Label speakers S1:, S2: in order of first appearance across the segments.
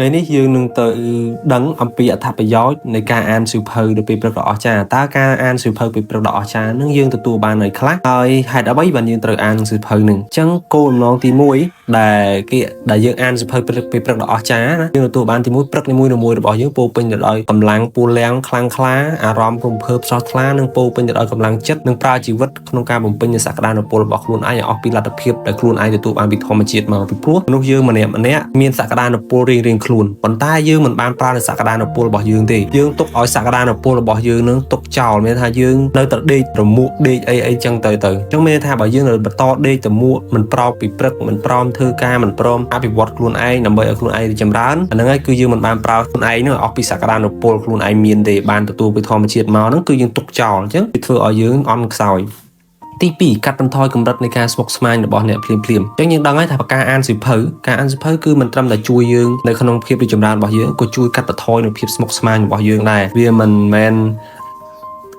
S1: ថ្ងៃនេះយើងនឹងទៅដឹងអំពីអត្ថប្រយោជន៍នៃការអានសៀវភៅនៅពេលព្រឹកដ៏អស្ចារ្យតើការអានសៀវភៅពេលព្រឹកដ៏អស្ចារ្យនឹងយើងទទួលបានអីខ្លះហើយហេតុអ្វីបានយើងត្រូវអានសៀវភៅនឹងអញ្ចឹងគោលបំណងទី1ដែលយើងអានសៀវភៅពេលព្រឹកដ៏អស្ចារ្យណាយើងទទួលបានទី1ព្រឹកនីមួយៗរបស់យើងពោពេញទៅដោយកម្លាំងពូលាំងខ្លាំងក្លាអារម្មណ៍រំភើបស្រស់ថ្លានិងពោពេញទៅដោយកម្លាំងចិត្តនិងប្រើជីវិតក្នុងការបំពេញនូវសក្តានុពលរបស់ខ្លួនឯងឲ្យអស់ពីលទ្ធភាពដែលខ្លួនឯងទទួលបានពីធម្មជាតិមកពីព្រោះមនុស្សយើងម្នាក់មានសក្តានុពលរៀងៗខ្លួនប៉ុន្តែយើងមិនបានប្រើនូវសក្តានុពលរបស់យើងទេយើងទុកឲ្យសក្តានុពលរបស់យើងនឹងទុកចោលមានថាយើងនៅតែដេករមួកដេកអីចឹងទៅអញ្ចឹងមានថាបើយើងនៅបន្តដេកទៅមួកមិនប្រោបពីព្រឹកមិនព្រមធ្វើការមិនព្រមអភិវឌ្ឍខ្លួនឯងដើម្បីឲ្យខ្លួនឯងរីកចម្រើនអាហ្នឹងហើយគឺយើងមិនបានប្រើខ្លួនឯងនឹងអស់ពីសក្តានុពលខ្លួនឯងមានទេបានទទួលពីធម្មជាតិមកហ្នឹងគឺយើងទុកចោលអញ្ចឹងវាធ្វើឲ្យយើងអន់ខ្សោយទី2កាត់បន្ថយកម្រិតនៃការស្មុគស្មាញរបស់អ្នកភ្លាមអញ្ចឹងយើងដឹងហើយថាការអានសៀវភៅគឺមិនត្រឹមតែជួយយើងនៅក្នុងភាពរីកចម្រើនរបស់យើងក៏ជួយកាត់បន្ថយនូវភាពស្មុគស្មាញរបស់យើងដែរវាមិនមែន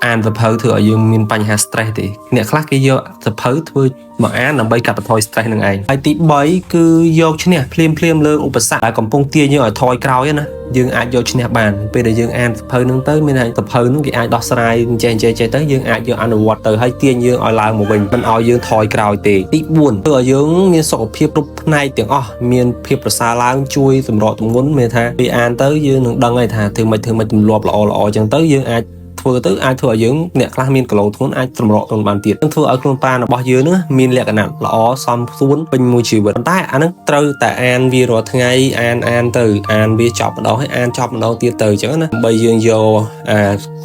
S1: អានសៀវភៅធ្វើឲ្យយើងមានបញ្ហា stress ទេអ្នកខ្លះគេយកសៀវភៅធ្វើមកអានដើម្បីកាត់បន្ថយ stress នឹងឯងហើយទី3គឺយកឈ្នះភ្លាមលើឧបសគ្គដែលកំពុងទាញយើងឲ្យថយក្រោយណាយើងអាចយកឈ្នះបានពេលដែលយើងអានសៀវភៅហ្នឹងទៅមានថាសៀវភៅហ្នឹងគេអាចដោះស្រាយចេះទៅយើងអាចយកអនុវត្តទៅហើយទាញយើងឲ្យឡើងមកវិញមិនឲ្យយើងថយក្រោយទេទី4ធ្វើឲ្យយើងមានសុខភាពគ្រប់ផ្នែកទាំងអស់មានភាពប្រសើរឡើងជួយសម្រកទម្ងន់មានថាពេលអានទៅយើងនឹងដឹងហើយថាធ្វើម៉េចទម្លាប់ល្អអញ្ចឹងទៅយើងអាចធ្វើឲ្យយើងអ្នកខ្លះមានគីឡូធ្ងន់អាចសម្រកទន់បានទៀតនឹងធ្វើឲ្យខ្លួនប្រាណរបស់យើងនឹងមានលក្ខណៈល្អសមសួនពេញមួយជីវិតប៉ុន្តែអានឹងត្រូវតែអានវារាល់ថ្ងៃអានទៅអានវាចប់ម្ដងហើយអានចប់ម្ដងទៀតទៅអញ្ចឹងណាដើម្បីយើងយក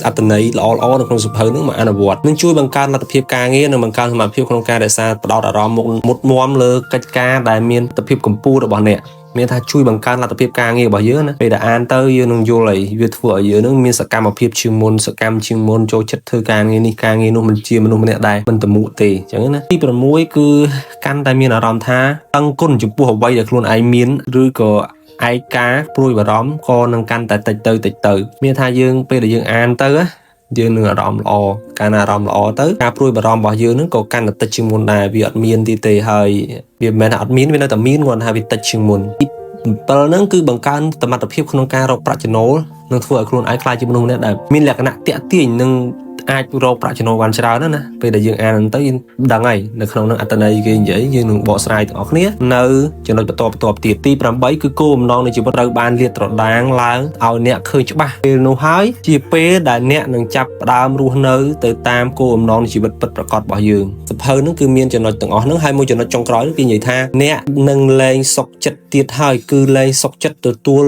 S1: អត្ថន័យល្អនៅក្នុងសៀវភៅនឹងមកអនុវត្តនឹងជួយបង្កើនលទ្ធភាពការងារនិងបង្កើនសមត្ថភាពក្នុងការរក្សាផ្ដោតអារម្មណ៍មុតមាំលើកិច្ចការដែលមានលទ្ធភាពកម្ពស់របស់អ្នកមានថាជួយបង្កើនលទ្ធភាពការងាររបស់យើងណាពេលដែលអានទៅយើងនឹងយល់ហើយវាធ្វើឲ្យយើងនឹងមានសកម្មភាពជាងមុនចូលចិត្តធ្វើការងារនេះការងារនោះមិនជាមនុស្សម្នាក់ដែរមិនតមួកទេអញ្ចឹងណាទី6គឺកាន់តែមានអារម្មណ៍ថាដឹងគុណចំពោះអ្វីដែលខ្លួនឯងមានឬក៏ឯកាព្រួយបារម្ភក៏នឹងកាន់តែតិចទៅមានថាយើងពេលដែលយើងអានទៅយើងនឹងអារម្មណ៍ល្អការអារម្មណ៍ល្អទៅការព្រួយបារម្ភរបស់យើងនឹងក៏កាន់តែតិចជាងមុនដែរវាអត់មានទេហើយវាមិនមែនថាអត់មានវានៅតែមានគាត់ថាវាតិចជាងមុនទី7ហ្នឹងគឺបង្កើនសមត្ថភាពក្នុងការរកប្រាក់ចំណូលនិងធ្វើឲ្យខ្លួនឯងខ្លាចជាមនុស្សម្នាក់ដែលមានលក្ខណៈតាក់ទាញនិងអាចរកប្រាក់ចំណូលបានច្រើនណាពេលដែលយើងអានហ្នឹងទៅយើងដឹងហើយនៅក្នុងហ្នឹងអត្ថន័យគេនិយាយយើងនឹងបកស្រាយទាំងអស់គ្នានៅចំណុចបន្តទៀតទី8គឺគោលបំណងនៃជីវិតត្រូវបានលាតត្រដាងឡើងឲ្យអ្នកឃើញច្បាស់ពេលនោះហើយជាពេលដែលអ្នកនឹងចាប់ផ្ដើមរស់នៅទៅតាមគោលបំណងនៃជីវិតពិតប្រាកដរបស់យើងសភៅហ្នឹងគឺមានចំណុចទាំងអស់ហ្នឹងហើយមួយចំណុចចុងក្រោយគេនិយាយថាអ្នកនឹងលែងសុខចិត្តទៀតហើយគឺលែងសុខចិត្តទទួល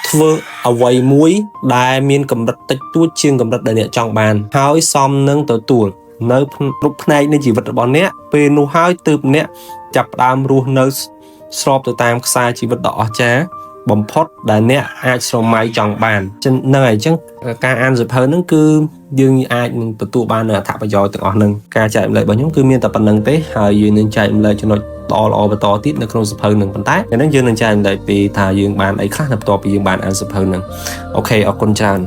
S1: ធ្វើអ្វីមួយដែលមានកម្រិតតិចតួចជាងកម្រិតដែលអ្នកចង់បានហើយសមនឹងទទួលនៅគ្រប់ផ្នែកនៃជីវិតរបស់អ្នកពេលនោះហើយទើបអ្នកចាប់ផ្ដើមរស់នៅស្របទៅតាមខ្សែជីវិតដ៏អស្ចារ្យបំផុតដែលអ្នកអាចស្រមៃចង់បានហ្នឹងហើយអញ្ចឹងការអានសៀវភៅហ្នឹងគឺយើងអាចនឹងទទួលបាននូវអត្ថប្រយោជន៍ទាំងអស់ហ្នឹងការចែកម្លែករបស់ខ្ញុំគឺមានតែប៉ុណ្្នឹងទេហើយយើងនឹងចែកម្លែកចំណុចល្អបន្តទៀតនៅក្នុងសៀវភៅហ្នឹងប៉ុន្តែហ្នឹងយើងនឹងចែកម្លែកពីថាយើងបានអីខ្លះបន្ទាប់ពីយើងបានអានសៀវភៅហ្នឹងអូខេអរគុណច្រើន